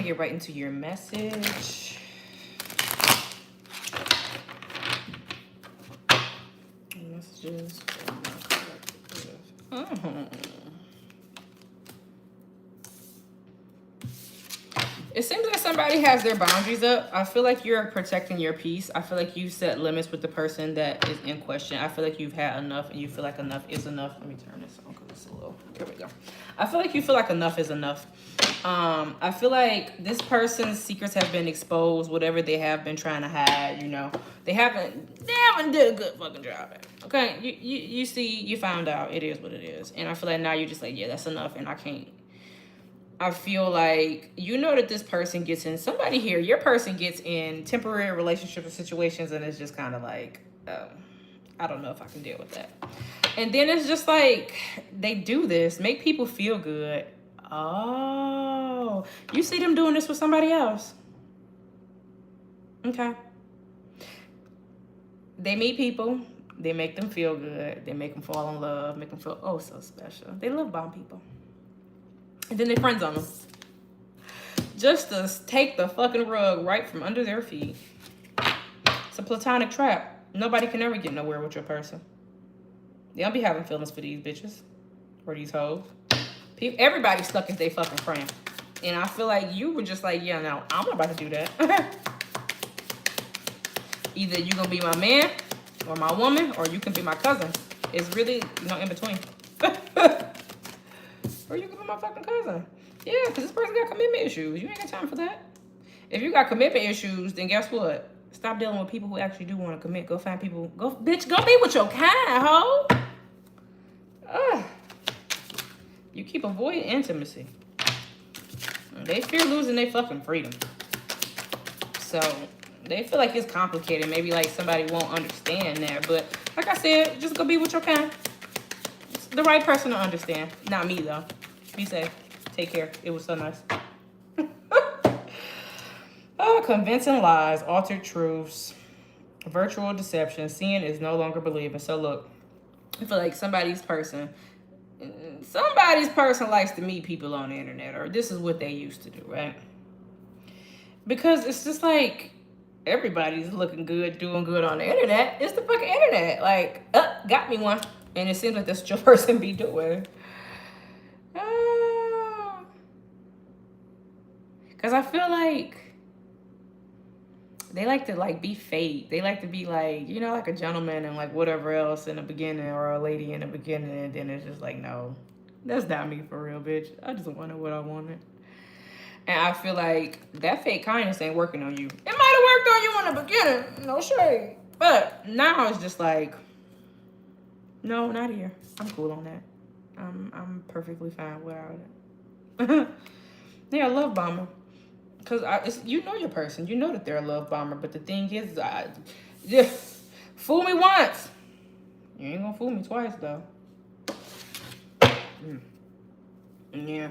get right into your message. Messages from my collective. It seems like somebody has their boundaries up. I feel like you're protecting your peace. I feel like you set limits with the person that is in question. I feel like you've had enough and you feel like enough is enough. Let me turn this on because it's a little, here we go. I feel like you feel like enough is enough. I feel like this person's secrets have been exposed, whatever they have been trying to hide, you know. They haven't did a good fucking job at it. Okay, you see, you found out. It is what it is. And I feel like now you're just like, yeah, that's enough and I can't. I feel like you know that this person gets in, somebody here, your person gets in temporary relationships or situations and it's just kind of like, I don't know if I can deal with that. And then it's just like, they do this, make people feel good. Oh, you see them doing this with somebody else. Okay. They meet people, they make them feel good, they make them fall in love, make them feel oh so special. They love bomb people. And then they friends on them. Just to take the fucking rug right from under their feet. It's a platonic trap. Nobody can ever get nowhere with your person. They don't be having feelings for these bitches. Or these hoes. Everybody's stuck as they fucking friend. And I feel like you were just like, yeah, no, I'm not about to do that. Either you gonna be my man or my woman, or you can be my cousin. It's really no in between. Or you can be my fucking cousin. Yeah, because this person got commitment issues. You ain't got time for that. If you got commitment issues, then guess what? Stop dealing with people who actually do want to commit. Go find people. Go, bitch, go be with your kind, ho. Ugh. You keep avoiding intimacy. They fear losing their fucking freedom. So they feel like it's complicated. Maybe like somebody won't understand that. But like I said, just go be with your kind. It's the right person to understand. Not me, though. Be safe. Take care. It was so nice. Oh, convincing lies, altered truths, virtual deception. Seeing is no longer believing. So look, I feel like somebody's person likes to meet people on the internet, or this is what they used to do, right? Because it's just like everybody's looking good, doing good on the internet. It's the fucking internet. Like, got me one. And it seems like that's what your person be doing. Because I feel like they like to like be fake. They like to be like, you know, like a gentleman and like whatever else in the beginning, or a lady in the beginning, and then it's just like, no, that's not me for real, bitch. I just wanted what I wanted. And I feel like that fake kindness ain't working on you. It might have worked on you in the beginning, no shade. But now it's just like, no, not here. I'm cool on that. I'm perfectly fine without it. Yeah, love bomber. Because you know your person. You know that they're a love bomber. But the thing is, fool me once. You ain't gonna fool me twice, though. Yeah.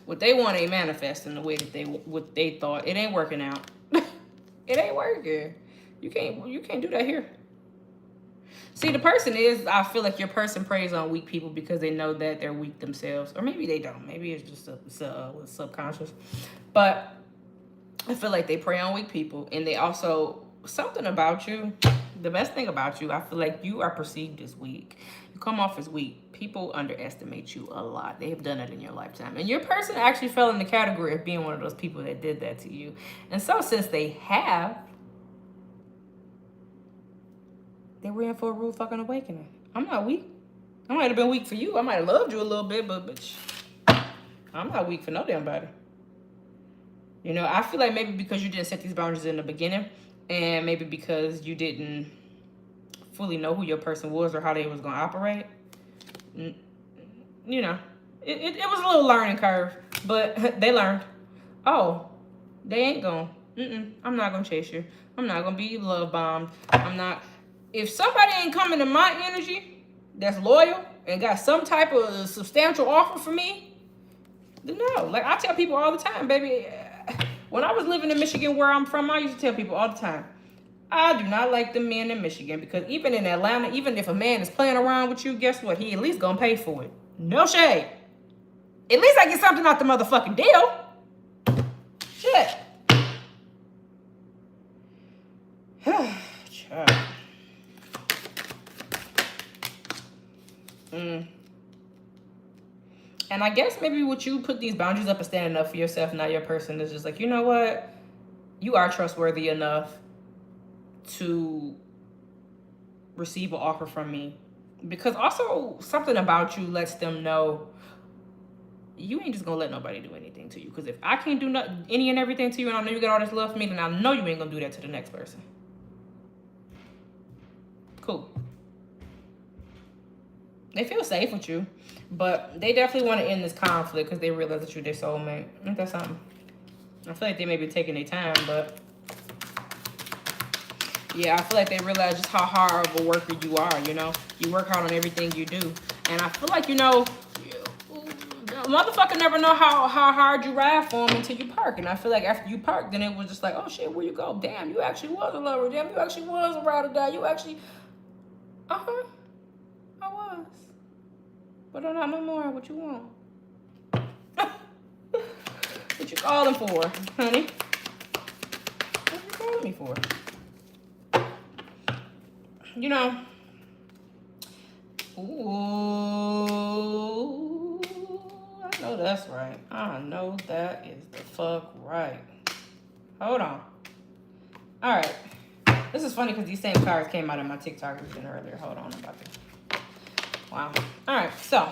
What they want ain't manifesting the way that what they thought. It ain't working out. It ain't working. You can't do that here. See, the person is, I feel like your person preys on weak people because they know that they're weak themselves. Or maybe they don't. Maybe it's just subconscious. But I feel like they prey on weak people. And they also, something about you, the best thing about you, I feel like you are perceived as weak. You come off as weak. People underestimate you a lot. They have done it in your lifetime. And your person actually fell in the category of being one of those people that did that to you. And so since they have, they were in for a rude fucking awakening. I'm not weak. I might have been weak for you. I might have loved you a little bit, but bitch, I'm not weak for no damn body. You know, I feel like maybe because you didn't set these boundaries in the beginning, and maybe because you didn't fully know who your person was or how they was going to operate, you know, it was a little learning curve, but they learned. Oh, they ain't going, I'm not going to chase you. I'm not going to be love bombed. I'm not. If somebody ain't coming to my energy that's loyal and got some type of substantial offer for me, then no. Like I tell people all the time, baby, when I was living in Michigan where I'm from, I used to tell people all the time, I do not like the men in Michigan because even in Atlanta, even if a man is playing around with you, guess what? He at least gonna pay for it. No shade. At least I get something out the motherfucking deal. Shit. Child. And I guess maybe what you put these boundaries up and standing up for yourself, not your person, is just like, you know what? You are trustworthy enough to receive an offer from me. Because also something about you lets them know you ain't just gonna let nobody do anything to you. Because if I can't do any and everything to you and I know you got all this love for me, then I know you ain't gonna do that to the next person. Cool. They feel safe with you, but they definitely want to end this conflict because they realize that you're their soulmate. Ain't that something? I feel like they may be taking their time, but yeah, I feel like they realize just how hard of a worker you are, you know? You work hard on everything you do. And I feel like, you know, motherfucker never know how hard you ride for them until you park. And I feel like after you park, then it was just like, oh shit, where you go? Damn, you actually was a lover. Damn, you actually was a ride or die. You actually, I was. But I'm not no more. What you want? What you calling for, honey? What you calling me for? You know. Ooh, I know that's right. I know that is the fuck right. Hold on. All right. This is funny because these same cards came out in my TikTok region earlier. Hold on, I'm about to. Wow. All right, so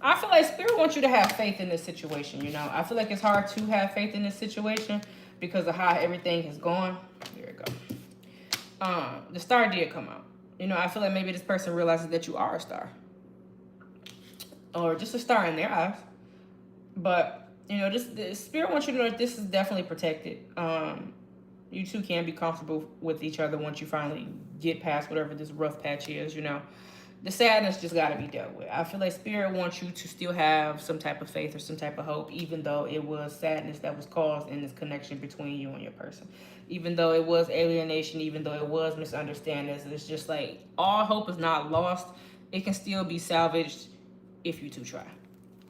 I feel like Spirit wants you to have faith in this situation, you know. I feel like it's hard to have faith in this situation because of how everything is going. There we go. The star did come out. You know, I feel like maybe this person realizes that you are a star. Or just a star in their eyes. But, you know, the Spirit wants you to know that this is definitely protected. You two can be comfortable with each other once you finally get past whatever this rough patch is, you know. The sadness just got to be dealt with. I feel like Spirit wants you to still have some type of faith or some type of hope, even though it was sadness that was caused in this connection between you and your person. Even though it was alienation, even though it was misunderstandings, it's just like all hope is not lost. It can still be salvaged if you two try.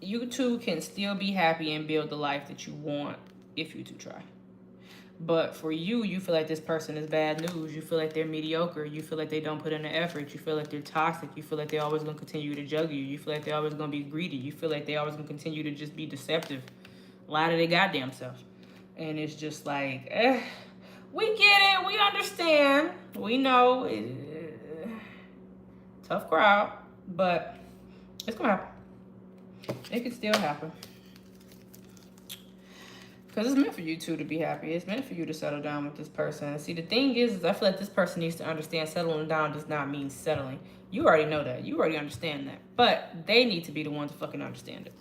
You two can still be happy and build the life that you want if you two try. But for you, you feel like this person is bad news. You feel like they're mediocre. You feel like they don't put in the effort. You feel like they're toxic. You feel like they're always going to continue to jug you. You feel like they're always going to be greedy. You feel like they're always going to continue to just be deceptive. Lie to their goddamn self. And it's just like, we get it. We understand. We know. Tough crowd. But it's going to happen. It can still happen. Because it's meant for you two to be happy. It's meant for you to settle down with this person. See, the thing is I feel like this person needs to understand settling down does not mean settling. You already know that. You already understand that. But they need to be the ones to fucking understand it.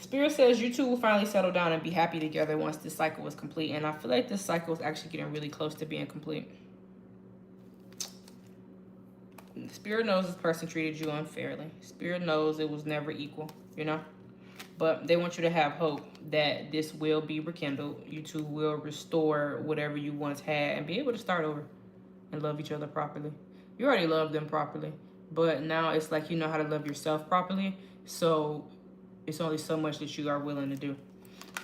Spirit says you two will finally settle down and be happy together once this cycle is complete. And I feel like this cycle is actually getting really close to being complete. Spirit knows this person treated you unfairly. Spirit knows it was never equal, you know? But they want you to have hope that this will be rekindled. You two will restore whatever you once had and be able to start over and love each other properly. You already love them properly, but now it's like you know how to love yourself properly. So it's only so much that you are willing to do.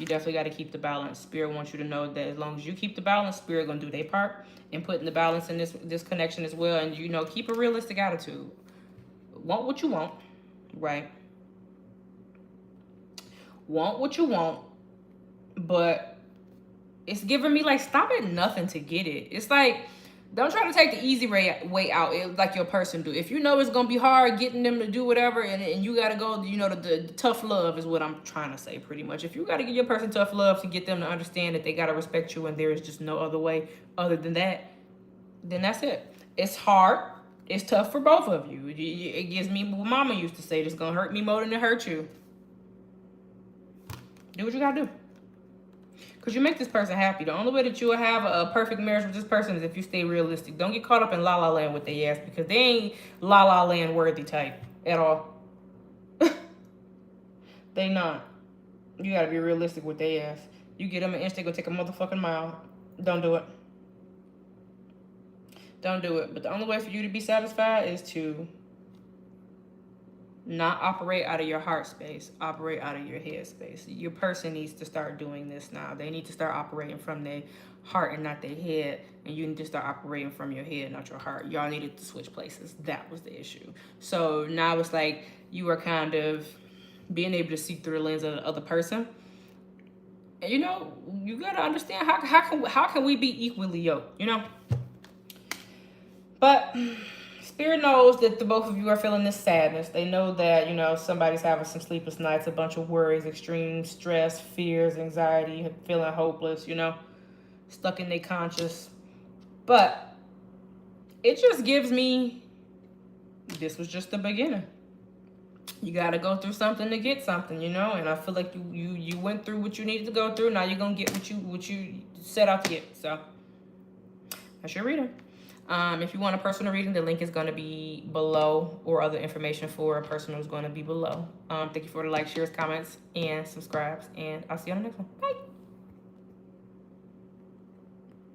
You definitely got to keep the balance. Spirit wants you to know that as long as you keep the balance, Spirit going to do their part and put in the balance in this connection as well. And, you know, keep a realistic attitude. Want what you want, right? Want what you want, but it's giving me like stop at nothing to get it. It's like don't try to take the easy way out like your person do. If you know it's gonna be hard getting them to do whatever and you gotta go, you know, the tough love is what I'm trying to say pretty much. If you gotta give your person tough love to get them to understand that they gotta respect you and there is just no other way other than that, then that's it. It's hard. It's tough for both of you. It gives me what mama used to say, it's gonna hurt me more than it hurt you. Do what you gotta do. Because you make this person happy. The only way that you will have a perfect marriage with this person is if you stay realistic. Don't get caught up in la la land with their ass because they ain't la la land worthy type at all. They not. You gotta be realistic with their ass. You get them an inch, they gonna take a motherfucking mile. Don't do it. Don't do it. But the only way for you to be satisfied is to Not operate out of your heart space, operate out of your head space. Your person needs to start doing this now. They need to start operating from their heart and not their head, and you need to start operating from your head, not your heart. Y'all needed to switch places. That was the issue. So now it's like you are kind of being able to see through the lens of the other person. And you know, you gotta understand how can we be equally yoked, you know? But Spirit knows that the both of you are feeling this sadness. They know that, you know, somebody's having some sleepless nights, a bunch of worries, extreme stress, fears, anxiety, feeling hopeless, you know, stuck in their conscious. But it just gives me, this was just the beginning. You got to go through something to get something, you know, and I feel like you went through what you needed to go through. Now you're going to get what you set out to get. So that's your reading. If you want a personal reading, the link is going to be below, or other information for a personal is going to be below. Thank you for the likes, shares, comments, and subscribes, and I'll see you on the next one. Bye.